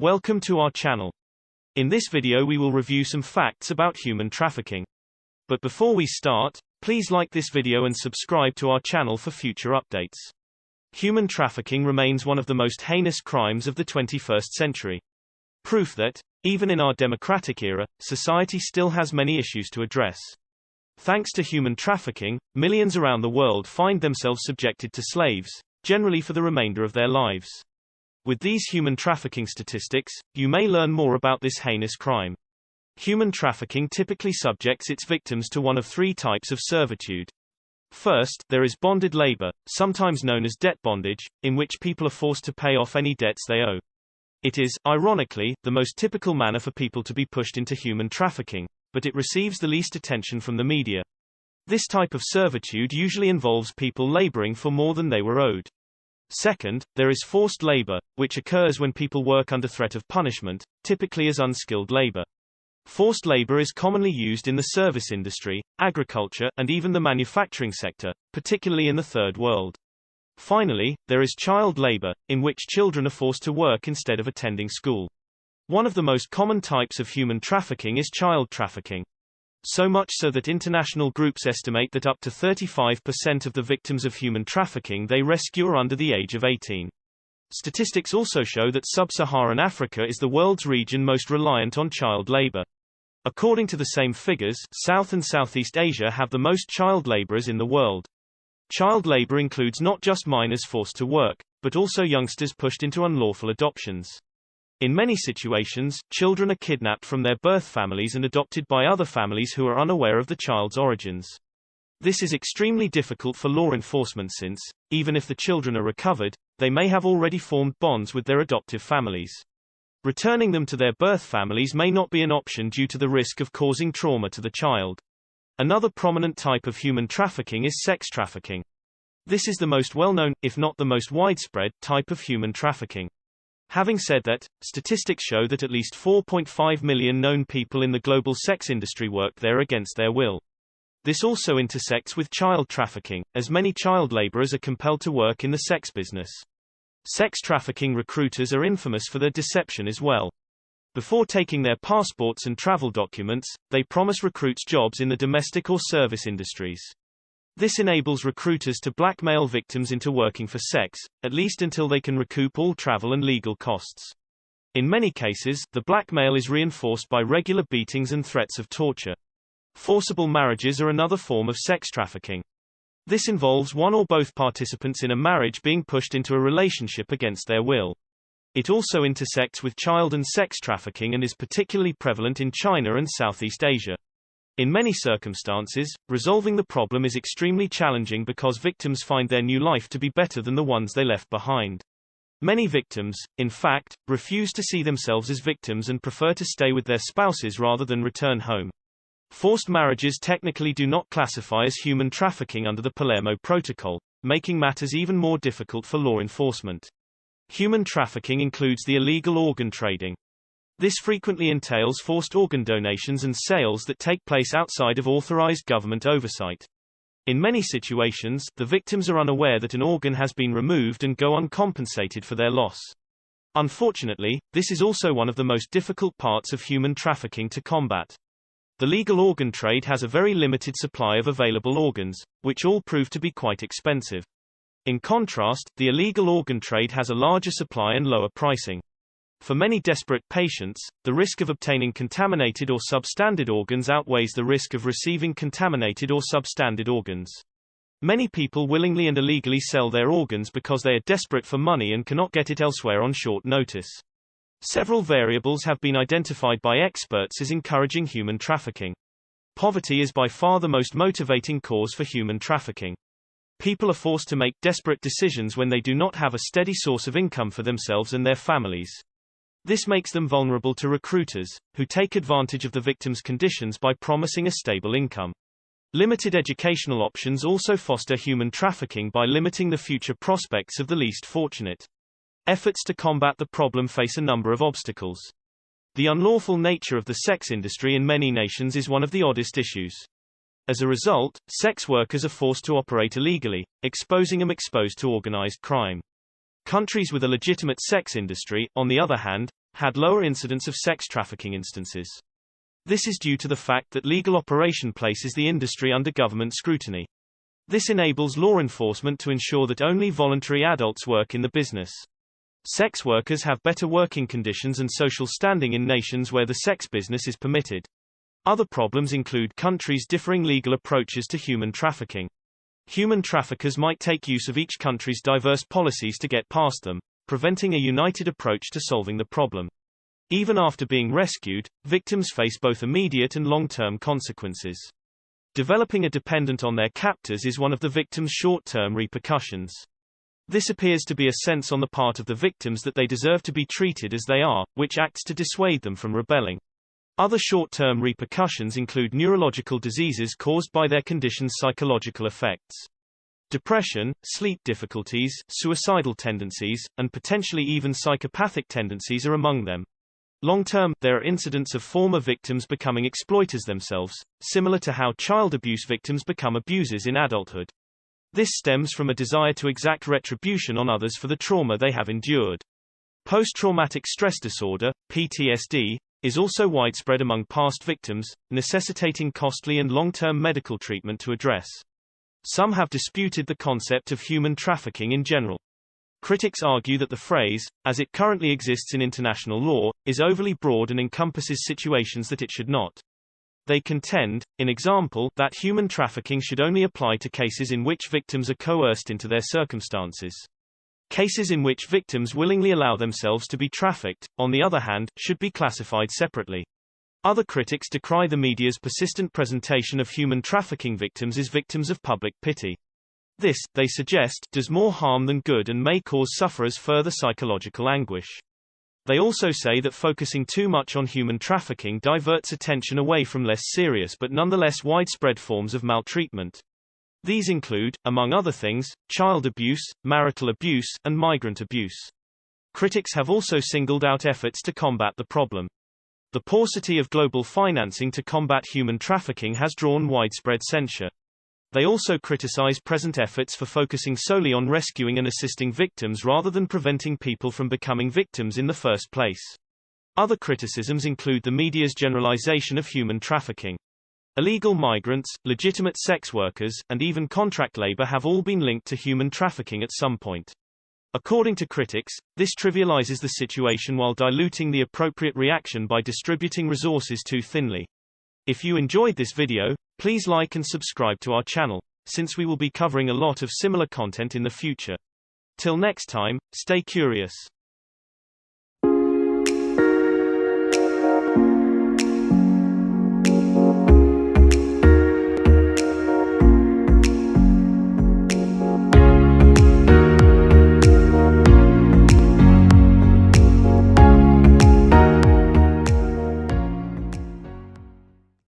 Welcome to our channel. In this video we will review some facts about human trafficking. But before we start, please like this video and subscribe to our channel for future updates. Human trafficking remains one of the most heinous crimes of the 21st century. Proof that, even in our democratic era, society still has many issues to address. Thanks to human trafficking, millions around the world find themselves subjected to slaves, generally for the remainder of their lives. With these human trafficking statistics, you may learn more about this heinous crime. Human trafficking typically subjects its victims to one of three types of servitude. First, there is bonded labor, sometimes known as debt bondage, in which people are forced to pay off any debts they owe. It is, ironically, the most typical manner for people to be pushed into human trafficking, but it receives the least attention from the media. This type of servitude usually involves people laboring for more than they were owed. Second, there is forced labor, which occurs when people work under threat of punishment, typically as unskilled labor. Forced labor is commonly used in the service industry, agriculture, and even the manufacturing sector, particularly in the Third World. Finally, there is child labor, in which children are forced to work instead of attending school. One of the most common types of human trafficking is child trafficking. So much so that international groups estimate that up to 35% of the victims of human trafficking they rescue are under the age of 18. Statistics also show that sub-Saharan Africa is the world's region most reliant on child labor. According to the same figures, South and Southeast Asia have the most child laborers in the world. Child labor includes not just minors forced to work, but also youngsters pushed into unlawful adoptions. In many situations, children are kidnapped from their birth families and adopted by other families who are unaware of the child's origins. This is extremely difficult for law enforcement since, even if the children are recovered, they may have already formed bonds with their adoptive families. Returning them to their birth families may not be an option due to the risk of causing trauma to the child. Another prominent type of human trafficking is sex trafficking. This is the most well-known, if not the most widespread, type of human trafficking. Having said that, statistics show that at least 4.5 million known people in the global sex industry work there against their will. This also intersects with child trafficking, as many child laborers are compelled to work in the sex business. Sex trafficking recruiters are infamous for their deception as well. Before taking their passports and travel documents, they promise recruits jobs in the domestic or service industries. This enables recruiters to blackmail victims into working for sex, at least until they can recoup all travel and legal costs. In many cases, the blackmail is reinforced by regular beatings and threats of torture. Forcible marriages are another form of sex trafficking. This involves one or both participants in a marriage being pushed into a relationship against their will. It also intersects with child and sex trafficking and is particularly prevalent in China and Southeast Asia. In many circumstances, resolving the problem is extremely challenging because victims find their new life to be better than the ones they left behind. Many victims, in fact, refuse to see themselves as victims and prefer to stay with their spouses rather than return home. Forced marriages technically do not classify as human trafficking under the Palermo Protocol, making matters even more difficult for law enforcement. Human trafficking includes the illegal organ trading. This frequently entails forced organ donations and sales that take place outside of authorized government oversight. In many situations, the victims are unaware that an organ has been removed and go uncompensated for their loss. Unfortunately, this is also one of the most difficult parts of human trafficking to combat. The legal organ trade has a very limited supply of available organs, which all prove to be quite expensive. In contrast, the illegal organ trade has a larger supply and lower pricing. For many desperate patients, the risk of obtaining contaminated or substandard organs outweighs the risk of receiving contaminated or substandard organs. Many people willingly and illegally sell their organs because they are desperate for money and cannot get it elsewhere on short notice. Several variables have been identified by experts as encouraging human trafficking. Poverty is by far the most motivating cause for human trafficking. People are forced to make desperate decisions when they do not have a steady source of income for themselves and their families. This makes them vulnerable to recruiters, who take advantage of the victim's conditions by promising a stable income. Limited educational options also foster human trafficking by limiting the future prospects of the least fortunate. Efforts to combat the problem face a number of obstacles. The unlawful nature of the sex industry in many nations is one of the oddest issues. As a result, sex workers are forced to operate illegally, exposing them to organized crime. Countries with a legitimate sex industry, on the other hand, had lower incidence of sex trafficking instances. This is due to the fact that legal operation places the industry under government scrutiny. This enables law enforcement to ensure that only voluntary adults work in the business. Sex workers have better working conditions and social standing in nations where the sex business is permitted. Other problems include countries' differing legal approaches to human trafficking. Human traffickers might take use of each country's diverse policies to get past them, preventing a united approach to solving the problem. Even after being rescued, victims face both immediate and long-term consequences. Developing a dependent on their captors is one of the victim's short-term repercussions. This appears to be a sense on the part of the victims that they deserve to be treated as they are, which acts to dissuade them from rebelling. Other short-term repercussions include neurological diseases caused by their condition's psychological effects. Depression, sleep difficulties, suicidal tendencies, and potentially even psychopathic tendencies are among them. Long-term, there are incidents of former victims becoming exploiters themselves, similar to how child abuse victims become abusers in adulthood. This stems from a desire to exact retribution on others for the trauma they have endured. Post-traumatic stress disorder, PTSD, is also widespread among past victims, necessitating costly and long-term medical treatment to address. Some have disputed the concept of human trafficking in general. Critics argue that the phrase, as it currently exists in international law, is overly broad and encompasses situations that it should not. They contend, in example, that human trafficking should only apply to cases in which victims are coerced into their circumstances. Cases in which victims willingly allow themselves to be trafficked, on the other hand, should be classified separately. Other critics decry the media's persistent presentation of human trafficking victims as victims of public pity. This, they suggest, does more harm than good and may cause sufferers further psychological anguish. They also say that focusing too much on human trafficking diverts attention away from less serious but nonetheless widespread forms of maltreatment. These include, among other things, child abuse, marital abuse, and migrant abuse. Critics have also singled out efforts to combat the problem. The paucity of global financing to combat human trafficking has drawn widespread censure. They also criticize present efforts for focusing solely on rescuing and assisting victims rather than preventing people from becoming victims in the first place. Other criticisms include the media's generalization of human trafficking. Illegal migrants, legitimate sex workers, and even contract labor have all been linked to human trafficking at some point. According to critics, this trivializes the situation while diluting the appropriate reaction by distributing resources too thinly. If you enjoyed this video, please like and subscribe to our channel, since we will be covering a lot of similar content in the future. Till next time, stay curious.